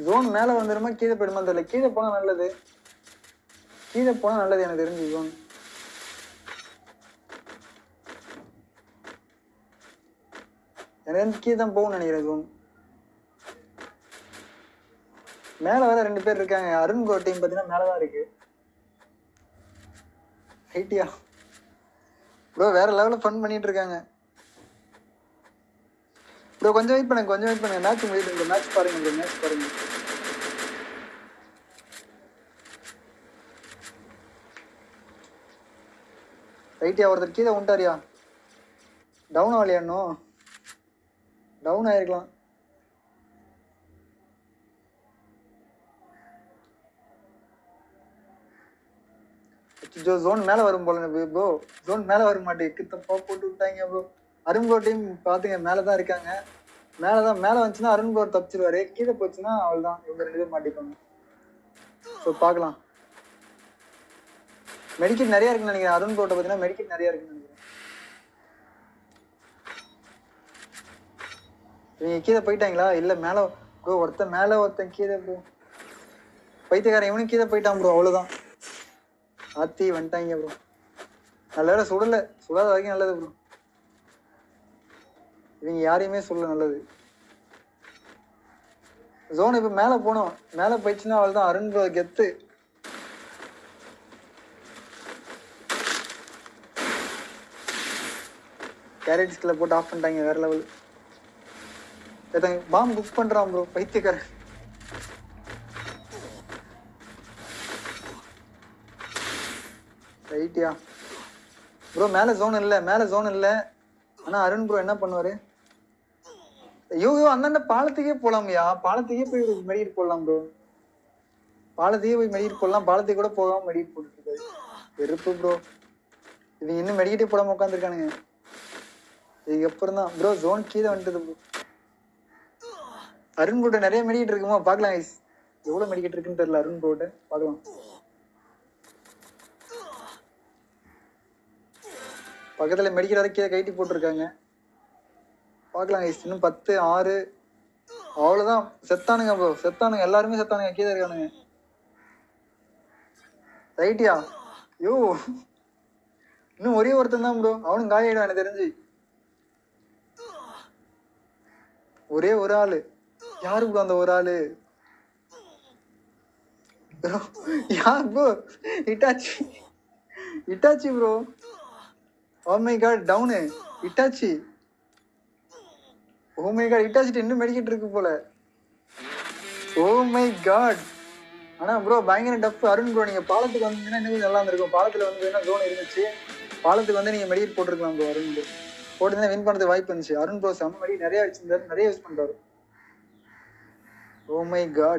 Zone மேல வந்துருமா கீழே போயிடுமா தெரியல. கீழே போனா நல்லது, கீழே போனா நல்லது எனக்கு தெரிஞ்சு. ஜோன் எனக்கு கீழே தான் போகும்னு நினைக்கிறேன். ஜோன் மேல வேற 2 பேர் இருக்காங்க. அருண் கோ டீம் பாத்தீங்கன்னா மேலதான் இருக்கு. ஐடியா ப்ரோ வேற லெவலில் ஃபன் பண்ணிட்டு இருக்காங்க ப்ரோ. கொஞ்சம் வெயிட் பண்ணுங்க, கொஞ்சம் வெயிட் பண்ணுங்க. மேட்ச் முடியுது, மேட்ச் பாருங்க ப்ரோ, மேட்ச் பாருங்க. ரைட்டியா ஒருத்தர் கீழே உண்டாரியா? டவுன் ஆகலையா? இன்னும் டவுன் ஆயிருக்கலாம். ஜோன் மேல வரும் போல ப்ரோ. ஜோன் மேல வர மாட்டேங்குது, தப்பா போட்டு விட்டாங்க ப்ரோ. அருண்கோ டீம் பாத்துங்க மேலதான் இருக்காங்க. மேலதான், மேல வந்துச்சுன்னா அருண்கோ தப்பிச்சிருவாரு. கீழே போச்சுன்னா அவள் தான், இவங்க 2 பேர் மாட்டிப்பாங்க. ஸோ பார்க்கலாம். மெடிக்கெட் நிறைய இருக்குன்னு நினைக்கிறேன். அருண்கோட்டை பார்த்தீங்கன்னா மெடிக்கெட் நிறைய இருக்குன்னு நினைக்கிறேன். இவங்க கீழே போயிட்டாங்களா? இல்ல மேல ப்ரோ, ஒருத்தன் மேல ஒருத்தன் கீழே ப்ரோ. பைத்தியக்காரன் இவனும் கீழே போயிட்டான் ப்ரோ. அவ்வளவுதான், ஆத்தி வந்துட்டாங்க ப்ரோ. நல்ல வேலை சுடல, சுடாத வரைக்கும் நல்லது ப்ரோ. இவங்க யாரையுமே சொல்ல நல்லது. ஜோன் இப்ப மேல போனோம், மேல போயிடுச்சுன்னா அவள் தான் அருண் ப்ரோ கெத்து. கேரட் ஸ்கில்ல போட்டு ஆஃப் பண்ணிட்டாங்க, வேற லெவல். பாம் புக் பண்றான் ப்ரோ, பைத்தியக்காரன். ரைட்டியா ப்ரோ? மேல ஜோன் இல்ல, மேல ஜோன் இல்ல. ஆனா அருண் ப்ரோ என்ன பண்ணுவாரு? ஐயோ அண்ணன் பாலத்துக்கே போலாமையா? பாலத்துக்கே போய் மெடிக்கெட் போடலாம் ப்ரோ. பாலத்துக்கே போய் மெடிக்கெட் போடலாம். பாலத்துக்கு கூட போகாம மெடிக்கெட் போட்டுட்டு இருக்காரு. வெறுப்பு ப்ரோ. இவங்க இன்னும் மெடிக்கெட்டே போடாம உட்காந்துருக்கானுங்க. இதுக்கப்புறம் தான் ப்ரோ ஜோன் கீழே வந்துட்டது ப்ரோ. அருண் ப்ரோட்ட நிறைய மெடிக்கெட் இருக்குமா? பாக்கலாம் கைஸ், எவ்வளவு மெடிக்கெட் இருக்குன்னு தெரியல. அருண் ப்ரோட்ட பாக்கலாம். பக்கத்துல மெடிக்கெட் வரை கீழே கைட்டி போட்டிருக்காங்க. பாக்கலாம் கைஸ், இன்னும் 10 6 அவ்வளவுதான். செத்தானுங்க ப்ரோ, செத்தானுங்க, எல்லாருமே செத்தானுங்க. கீழே இருக்கானுங்க. ரைட்டியா? யோ இன்னும் ஒரே ஒருத்தன் தான் ப்ரோ, அவனும் காலியாயிடும் எனக்கு தெரிஞ்சு. ஒரே ஒரு ஆளு. யாரு ப்ரோ அந்த ஒரு ஆளு? யார் bro? Hitachi, Hitachi bro. Oh my god, down Hitachi. Oh my god, இட்டாச்சிட்டு இன்னும் மெடிக்கெட் இருக்கு போல. Oh my god. ஆனா ப்ரோ பயங்கர டஃப். அருண் ப்ரோ நீங்க பாலத்துக்கு வந்தீங்கன்னா இன்னும் நல்லா இருந்திருக்கும். பாலத்துல வந்து ஜோன் இருந்துச்சு, பாலத்துக்கு வந்து நீங்க மெடிக்கெட் போட்டுருக்கலாம் ப்ரோ. அருண் ப்ரோ போட்டு வின் பண்ணது வாய்ப்பு இருந்துச்சு. அருண் ப்ரோ செம்ம மெடி நிறைய வச்சிருந்தாரு, நிறைய யூஸ் பண்றாரு. Oh my God.